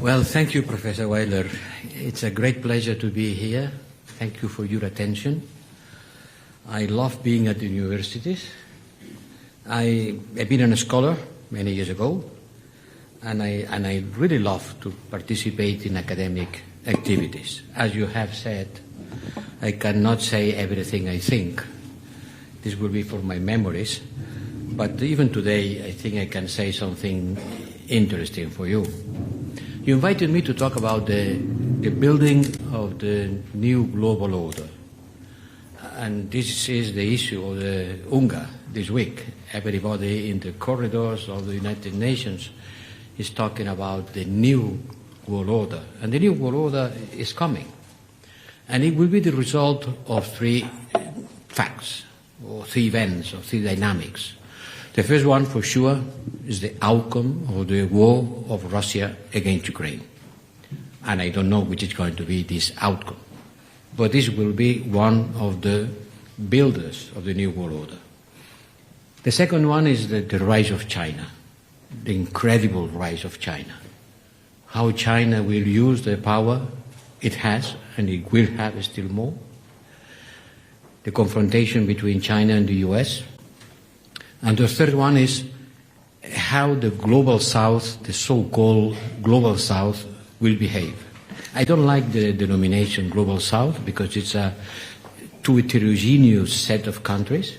Well, thank you, Professor Weiler. It's a great pleasure to be here. Thank you for your attention. I love being at the universities. I've been a scholar many years ago, and I really love to participate in academic activities. As you have said, I cannot say everything I think. This will be for my memories, but even today I think I can say something interesting for you. You invited me to talk about the building of the new global order. And this is the issue of the UNGA this week. Everybody in the corridors of the United Nations is talking about the new world order. And the new world order is coming. And it will be the result of three facts, or three events, or three dynamics. The first one, for sure, is the outcome of the war of Russia against Ukraine. And I don't know which is going to be this outcome. But this will be one of the builders of the new world order. The second one is the rise of China, the incredible rise of China. How China will use the power it has, and it will have still more. The confrontation between China and the US. And the third one is how the global south, the so-called global south, will behave. I don't like the denomination global south because it's a too heterogeneous set of countries,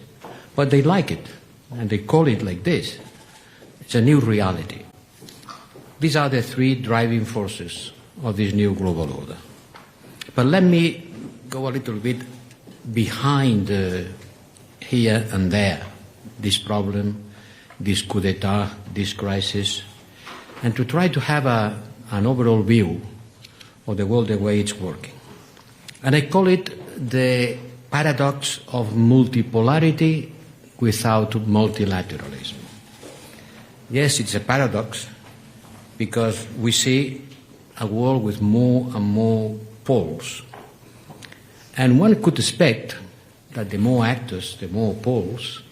but they like it, and they call it like this. It's a new reality. These are the three driving forces of this new global order. But let me go a little bit behind here and there, this problem, this coup d'etat, this crisis, and to try to have an overall view of the world the way it's working. And I call it the paradox of multipolarity without multilateralism. Yes, it's a paradox because we see a world with more and more poles. And one could expect that the more actors, the more poles,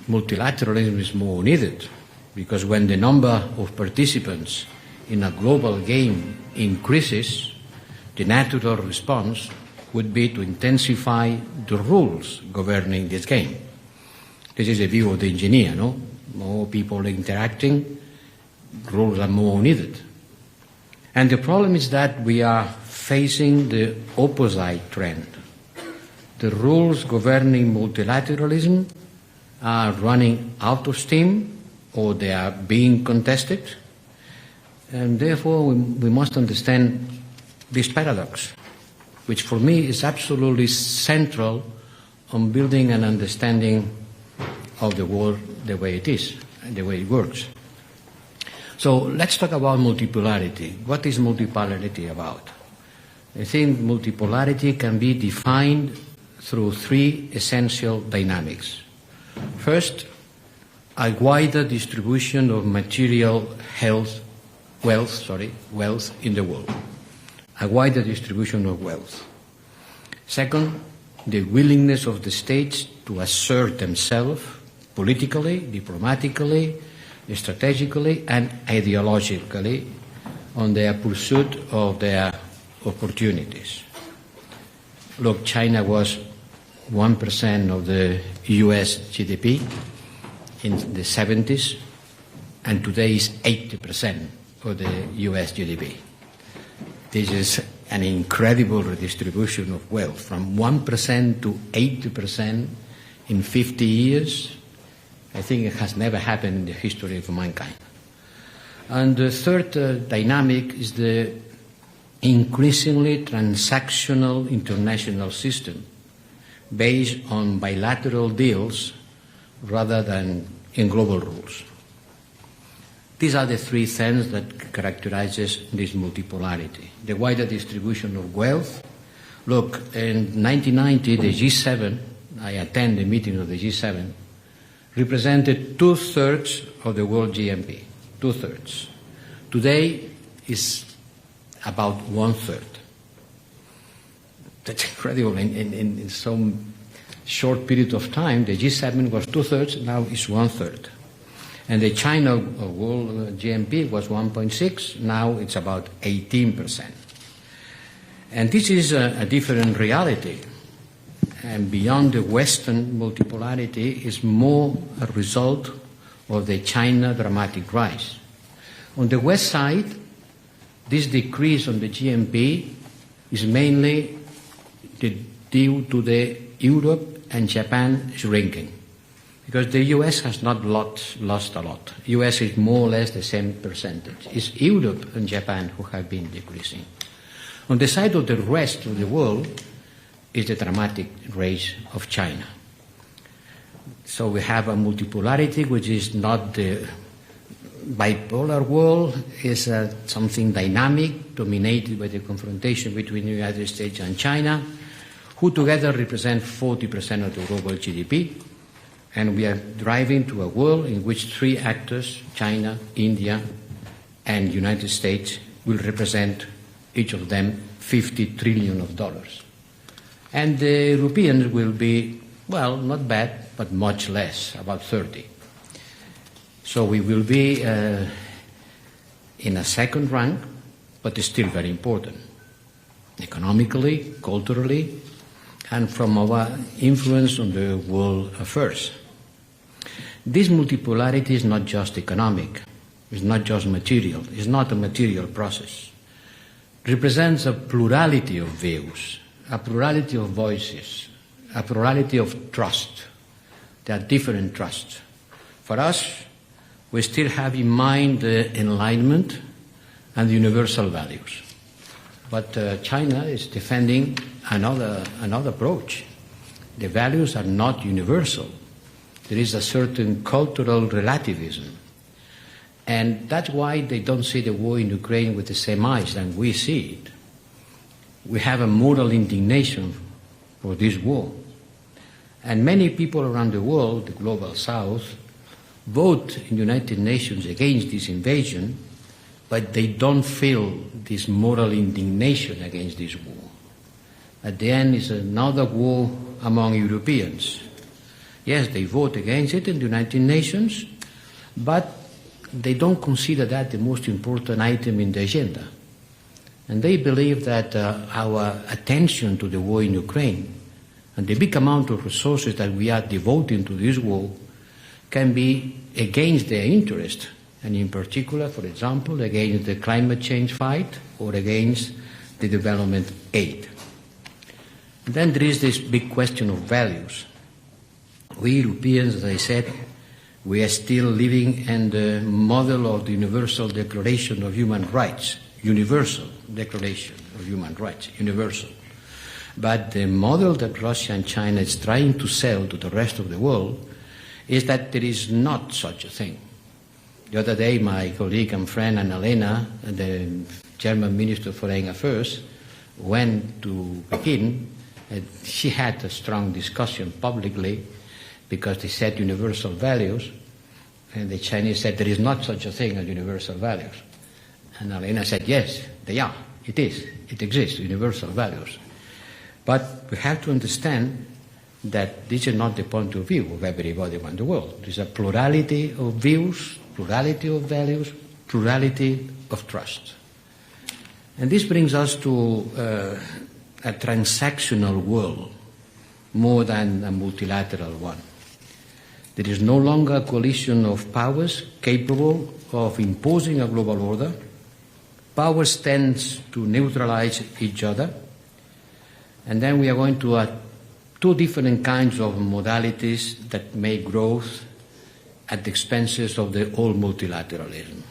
multilateralism is more needed, because when the number of participants in a global game increases, the natural response would be to intensify the rules governing this game. This is the view of the engineer, no? More people interacting, rules are more needed. And the problem is that we are facing the opposite trend. The rules governing multilateralism are running out of steam, or they are being contested, and therefore we must understand this paradox, which for me is absolutely central on building an understanding of the world the way it is and the way it works. So let's talk about multipolarity. What is multipolarity about? I think multipolarity can be defined through three essential dynamics. First, a wider distribution of material wealth in the world. A wider distribution of wealth. Second, the willingness of the states to assert themselves politically, diplomatically, strategically, and ideologically on their pursuit of their opportunities. Look, China was 1% of the US GDP in the 70s, and today is 80% of the US GDP. This is an incredible redistribution of wealth, from 1% to 80% in 50 years. I think it has never happened in the history of mankind. And the third dynamic is the increasingly transactional international system based on bilateral deals rather than in global rules. These are the three things that characterizes this multipolarity. The wider distribution of wealth. Look, in 1990, the G7, I attend the meeting of the G7, represented 2/3 of the world GNP, 2/3. Today is about 1/3. That's incredible. In some short period of time, the G7 was 2/3, now it's 1/3. And the China world GNP was 1.6, now it's about 18%. And this is a different reality. And beyond the Western multipolarity is more a result of the China dramatic rise. On the West side, this decrease on the GNP is mainly due to the Europe and Japan shrinking, because the US has not lost a lot. US is more or less the same percentage. It's Europe and Japan who have been decreasing. On the side of the rest of the world is the dramatic rise of China. So we have a multipolarity which is not the bipolar world, is something dynamic, dominated by the confrontation between the United States and China, who together represent 40% of the global GDP. And we are driving to a world in which three actors, China, India, and the United States, will represent, each of them, $50 trillion. And the Europeans will be, well, not bad, but much less, about 30. So we will be in a second rank, but it's still very important, economically, culturally, and from our influence on the world affairs. This multipolarity is not just economic, it's not just material, it's not a material process. It represents a plurality of views, a plurality of voices, a plurality of trust. There are different trusts. For us, we still have in mind the Enlightenment and the universal values. But China is defending another approach. The values are not universal. There is a certain cultural relativism. And that's why they don't see the war in Ukraine with the same eyes than we see it. We have a moral indignation for this war. And many people around the world, the global south, vote in the United Nations against this invasion, but they don't feel this moral indignation against this war. At the end, it's another war among Europeans. Yes, they vote against it in the United Nations, but they don't consider that the most important item in the agenda. And they believe that our attention to the war in Ukraine and the big amount of resources that we are devoting to this war can be against their interest, and in particular, for example, against the climate change fight or against the development aid. Then there is this big question of values. We Europeans, as I said, we are still living in the model of the Universal Declaration of Human Rights, Universal Declaration of Human Rights, universal. But the model that Russia and China is trying to sell to the rest of the world is that there is not such a thing. The other day, my colleague and friend Annalena, the German Minister for Foreign Affairs, went to Peking. She had a strong discussion publicly because they said universal values, and the Chinese said there is not such a thing as universal values. And Annalena said, yes, they are. It is. It exists, universal values. But we have to understand that this is not the point of view of everybody around the world. There is a plurality of views, plurality of values, plurality of trust. And this brings us to a transactional world more than a multilateral one. There is no longer a coalition of powers capable of imposing a global order. Powers tend to neutralize each other. And then we are going to two different kinds of modalities that make growth at the expenses of the old multilateralism.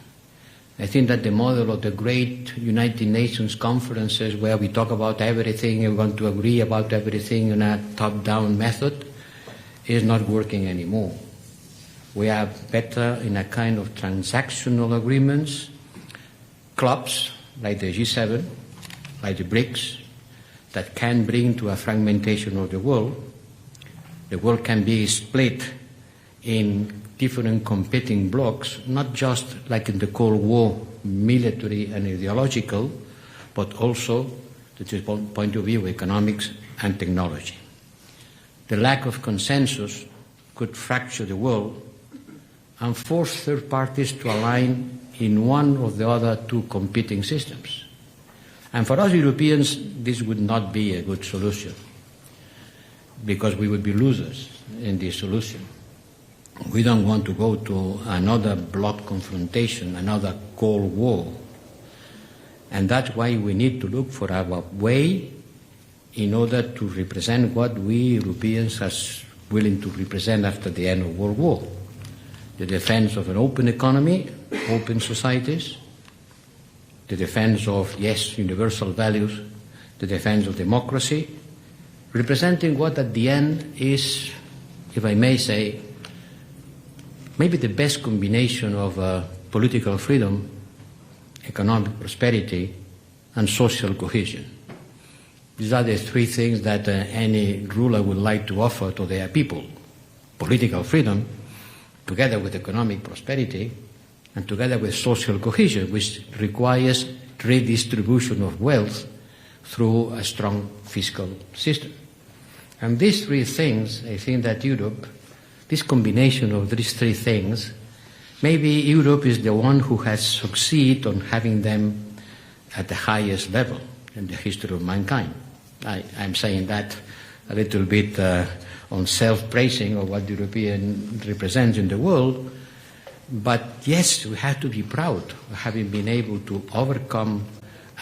I think that the model of the great United Nations conferences where we talk about everything and we want to agree about everything in a top-down method is not working anymore. We are better in a kind of transactional agreements, clubs like the G7, like the BRICS, that can bring to a fragmentation of the world. The world can be split in different competing blocks, not just like in the Cold War, military and ideological, but also, to the point of view, economics and technology. The lack of consensus could fracture the world, and force third parties to align in one or the other two competing systems. And for us Europeans, this would not be a good solution, because we would be losers in this solution. We don't want to go to another bloc confrontation, another Cold War. And that's why we need to look for our way in order to represent what we Europeans are willing to represent after the end of World War. The defense of an open economy, open societies, the defense of, yes, universal values, the defense of democracy, representing what at the end is, if I may say, maybe the best combination of political freedom, economic prosperity, and social cohesion. These are the three things that any ruler would like to offer to their people. Political freedom, together with economic prosperity, and together with social cohesion, which requires redistribution of wealth through a strong fiscal system. And these three things, I think that Europe, this combination of these three things, maybe Europe is the one who has succeeded on having them at the highest level in the history of mankind. I'm saying that a little bit on self-praising of what the European represents in the world, but yes, we have to be proud of having been able to overcome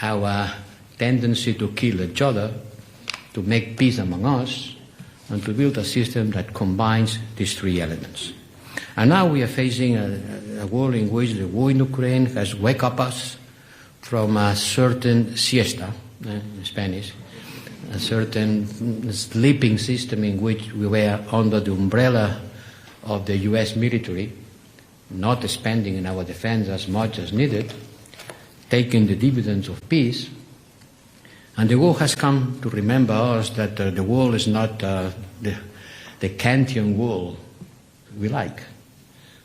our tendency to kill each other, to make peace among us, and to build a system that combines these three elements. And now we are facing a world in which the war in Ukraine has woke up us from a certain siesta, in Spanish, a certain sleeping system in which we were under the umbrella of the US military, not spending in our defense as much as needed, taking the dividends of peace. And the world has come to remember us that the world is not the Kantian world we like.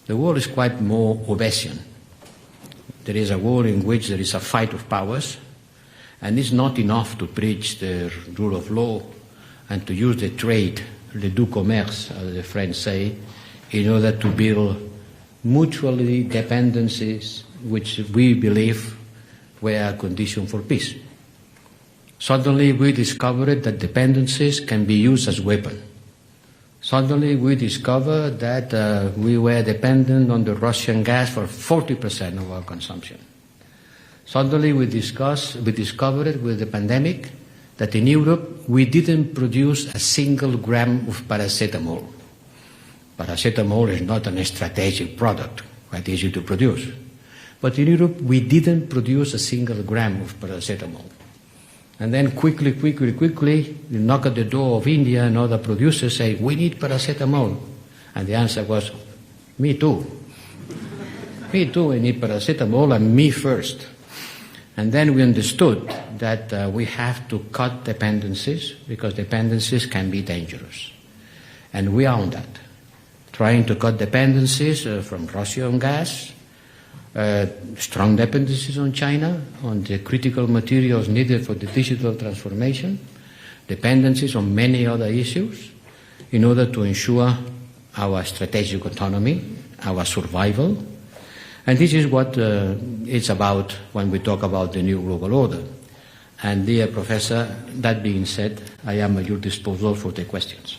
The world is quite more Hobbesian. There is a world in which there is a fight of powers, and it's not enough to preach the rule of law and to use the trade, le doux commerce, as the French say, in order to build mutually dependencies which we believe were a condition for peace. Suddenly we discovered that dependencies can be used as weapons. Suddenly we discovered that we were dependent on the Russian gas for 40% of our consumption. Suddenly we discovered with the pandemic that in Europe we didn't produce a single gram of paracetamol. Paracetamol is not an strategic product, quite easy to produce. But in Europe we didn't produce a single gram of paracetamol. And then quickly, you knock at the door of India and other producers say, we need paracetamol. And the answer was, me too. Me too, I need paracetamol, and me first. And then we understood that we have to cut dependencies, because dependencies can be dangerous. And we are on that, trying to cut dependencies from Russian gas, strong dependencies on China, on the critical materials needed for the digital transformation, dependencies on many other issues, in order to ensure our strategic autonomy, our survival. And this is what it's about when we talk about the new global order. And dear Professor, that being said, I am at your disposal for the questions.